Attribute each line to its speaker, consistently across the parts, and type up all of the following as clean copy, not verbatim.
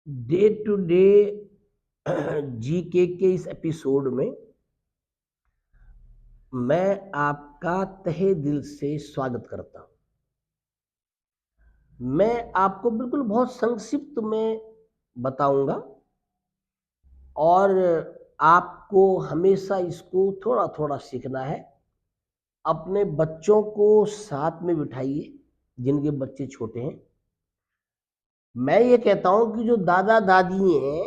Speaker 1: Day to day GK के इस episode में मैं आपका तहे दिल से स्वागत करता हूं। मैं आपको बिल्कुल बहुत संक्षिप्त में बताऊंगा और आपको हमेशा इसको थोड़ा थोड़ा सीखना है। अपने बच्चों को साथ में बिठाइए जिनके बच्चे छोटे हैं। मैं ये कहता हूं कि जो दादा दादी हैं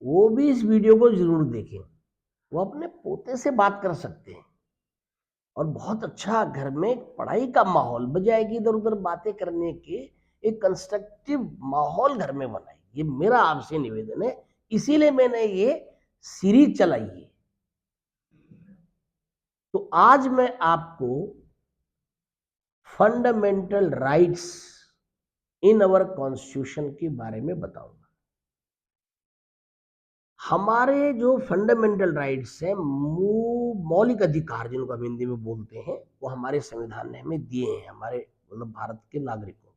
Speaker 1: वो भी इस वीडियो को जरूर देखें। वो अपने पोते से बात कर सकते हैं और बहुत अच्छा घर में एक पढ़ाई का माहौल, बजाय कि इधर उधर बातें करने के एक कंस्ट्रक्टिव माहौल घर में बनाए। ये मेरा आपसे निवेदन है, इसीलिए मैंने ये सीरीज चलाई है। तो आज मैं आपको fundamental rights in our constitution के बारे में बताऊंगा। हमारे जो फंडामेंटल राइट्स हैं, मौलिक अधिकार जिनको हम हिंदी में बोलते हैं, वो हमारे संविधान ने हमें दिए हैं, हमारे मतलब भारत के नागरिकों।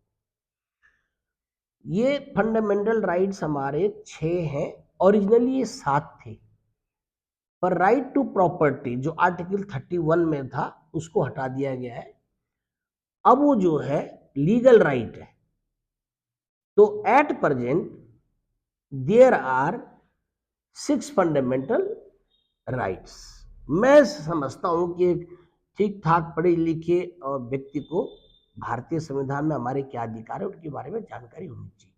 Speaker 1: ये फंडामेंटल राइट्स हमारे 6 हैं। ओरिजिनली ये 7 थे, पर राइट टू प्रॉपर्टी जो आर्टिकल 31 में था उसको हटा दिया गया है। अब वो जो है लीगल राइट है। तो at present there are 6 fundamental rights. मैं समझता हूं कि एक ठीक ठाक पढ़े लिखे व्यक्ति को भारतीय संविधान में हमारे क्या अधिकार है उनके बारे में जानकारी होनी चाहिए।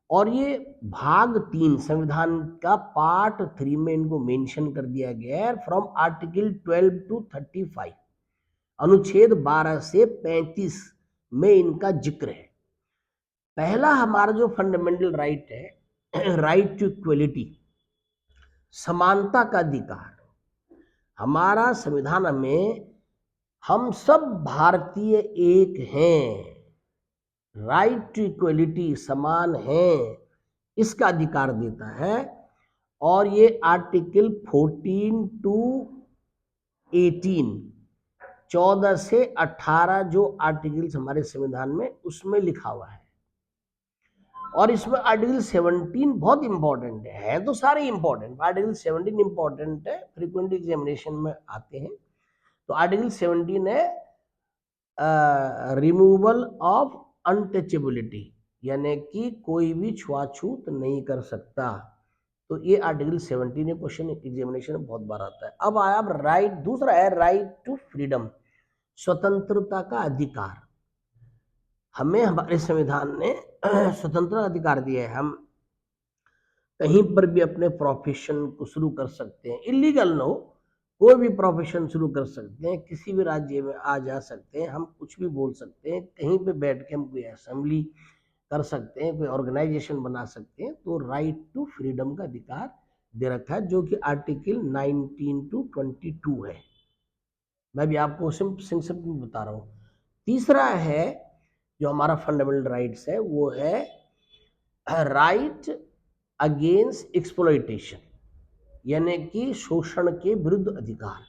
Speaker 1: और ये भाग 3 संविधान का पार्ट 3 में इनको मेंशन कर दिया गया है। फ्रॉम आर्टिकल 12 टू 35, अनुच्छेद 12 से 35 में इनका जिक्र है। पहला हमारा जो फंडामेंटल राइट है, राइट टू इक्वलिटी, समानता का अधिकार। हमारा संविधान में हम सब भारतीय एक हैं, राइट टू इक्वलिटी, समान हैं, इसका अधिकार देता है। और ये आर्टिकल 14 टू 18, 14 से 18 जो आर्टिकल्स हमारे संविधान में उसमें लिखा हुआ है। और इसमें आर्टिकल 17 बहुत इंपॉर्टेंट है तो सारे इंपॉर्टेंट। आर्टिकल 17 इंपॉर्टेंट है, फ्रीक्वेंट एग्जामिनेशन में आते हैं। तो आर्टिकल 17 है रिमूवल ऑफ अनटचेबिलिटी, यानी कि कोई भी छुआछूत नहीं कर सकता। तो ये आर्टिकल 17 क्वेश्चन एग्जामिनेशन में बहुत बार आता है। अब आया राइट, दूसरा है राइट टू फ्रीडम, स्वतंत्रता का अधिकार। हमें हमारे संविधान ने स्वतंत्र अधिकार दिया है। हम कहीं पर भी अपने प्रोफेशन को शुरू कर सकते हैं, इलीगल न हो, कोई भी प्रोफेशन शुरू कर सकते हैं, किसी भी राज्य में आ जा सकते हैं, हम कुछ भी बोल सकते हैं, कहीं पे बैठ के हम कोई असेंबली कर सकते हैं, कोई ऑर्गेनाइजेशन बना सकते हैं। तो राइट टू फ्रीडम का अधिकार दे रखा है, जो कि आर्टिकल 19 टू 22 है। मैं भी आपको संक्षिप्त में बता रहा हूँ। तीसरा है जो हमारा फंडामेंटल राइट्स है, वो है राइट अगेंस्ट एक्सप्लॉइटेशन, यानी कि शोषण के विरुद्ध अधिकार।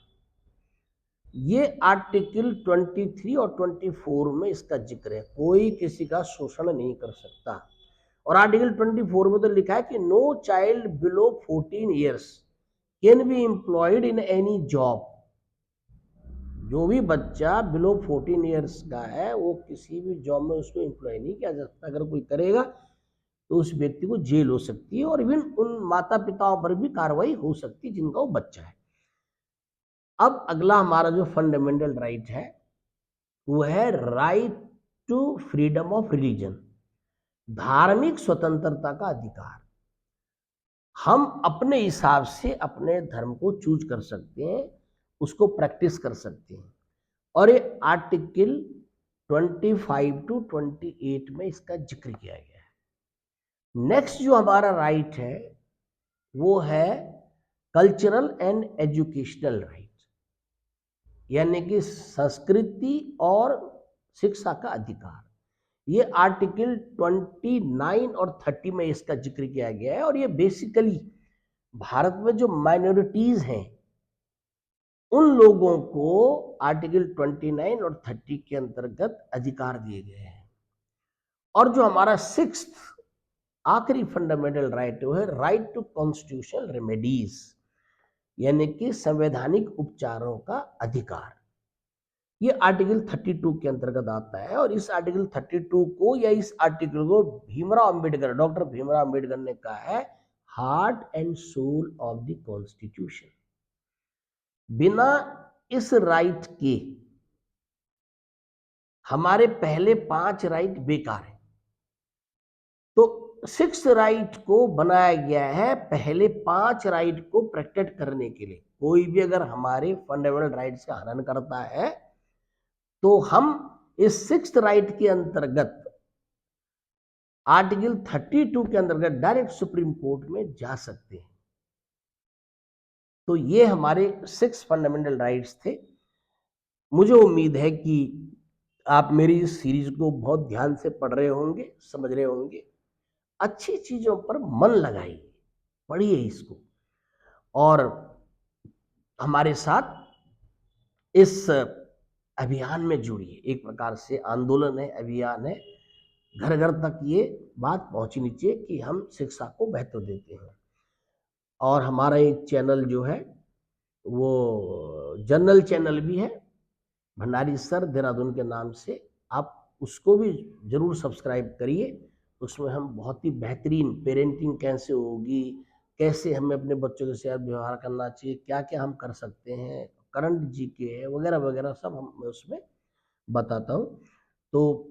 Speaker 1: ये आर्टिकल 23 और 24 में इसका जिक्र है, कोई किसी का शोषण नहीं कर सकता। और आर्टिकल 24 में तो लिखा है कि no child below 14 years can be employed in any job. जो भी बच्चा बिलो 14 ईयर्स का है वो किसी भी जॉब में उसको एम्प्लॉय नहीं किया जा सकता। अगर कोई करेगा तो उस व्यक्ति को जेल हो सकती है और इवन उन माता पिताओं पर भी कार्रवाई हो सकती है जिनका वो बच्चा है। अब अगला हमारा जो फंडामेंटल राइट है वो है right to freedom of religion, धार्मिक स्वतंत्रता का अधिकार। हम अपने हिसाब से अपने धर्म को चूज कर सकते हैं, उसको प्रैक्टिस कर सकते हैं। और ये आर्टिकल 25 टू 28 में इसका जिक्र किया गया है। नेक्स्ट जो हमारा राइट है वो है कल्चरल एंड एजुकेशनल राइट, यानी कि संस्कृति और शिक्षा का अधिकार। ये आर्टिकल 29 और 30 में इसका जिक्र किया गया है। और ये बेसिकली भारत में जो माइनॉरिटीज हैं उन लोगों को आर्टिकल 29 और 30 के अंतर्गत अधिकार दिए गए हैं। और जो हमारा 6th आखिरी फंडामेंटल राइट वो है राइट टू कॉन्स्टिट्यूशनल रेमेडीज, यानी कि संवैधानिक उपचारों का अधिकार। ये आर्टिकल 32 के अंतर्गत आता है और इस आर्टिकल 32 को या इस आर्टिकल को भीमराव अंबेडकर, डॉक्टर भीमराव अंबेडकर ने कहा है heart and soul of the constitution. बिना इस राइट के हमारे पहले 5 राइट बेकार है। तो 6th राइट को बनाया गया है पहले 5 राइट को प्रोटेक्ट करने के लिए। कोई भी अगर हमारे फंडामेंटल राइट्स का हनन करता है तो हम इस 6th राइट के अंतर्गत आर्टिकल 32 के अंतर्गत डायरेक्ट सुप्रीम कोर्ट में जा सकते हैं। तो ये हमारे 6 फंडामेंटल राइट्स थे। मुझे उम्मीद है कि आप मेरी इस सीरीज को बहुत ध्यान से पढ़ रहे होंगे, समझ रहे होंगे। अच्छी चीजों पर मन लगाइए, पढ़िए इसको और हमारे साथ इस अभियान में जुड़िए। एक प्रकार से आंदोलन है, अभियान है। घर घर तक ये बात पहुंचनी चाहिए कि हम शिक्षा को महत्व देते हैं। और हमारा एक चैनल जो है वो जनरल चैनल भी है, भंडारी सर देहरादून के नाम से। आप उसको भी जरूर सब्सक्राइब करिए। उसमें हम बहुत ही बेहतरीन पेरेंटिंग कैसे होगी, कैसे हमें अपने बच्चों के साथ व्यवहार करना चाहिए, क्या क्या हम कर सकते हैं, करंट जीके है वगैरह वगैरह सब हम उसमें बताता हूँ। तो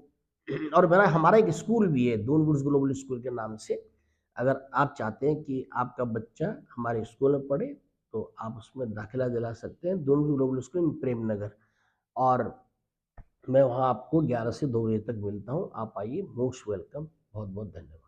Speaker 1: और मेरा हमारा एक स्कूल भी है, दून वुड्स ग्लोबल स्कूल के नाम से। अगर आप चाहते हैं कि आपका बच्चा हमारे स्कूल में पढ़े तो आप उसमें दाखिला दिला सकते हैं, Doon Woods Global School in Prem Nagar. और मैं वहाँ आपको 11 से 2 बजे तक मिलता हूँ। आप आइए, मोस्ट वेलकम। बहुत बहुत धन्यवाद।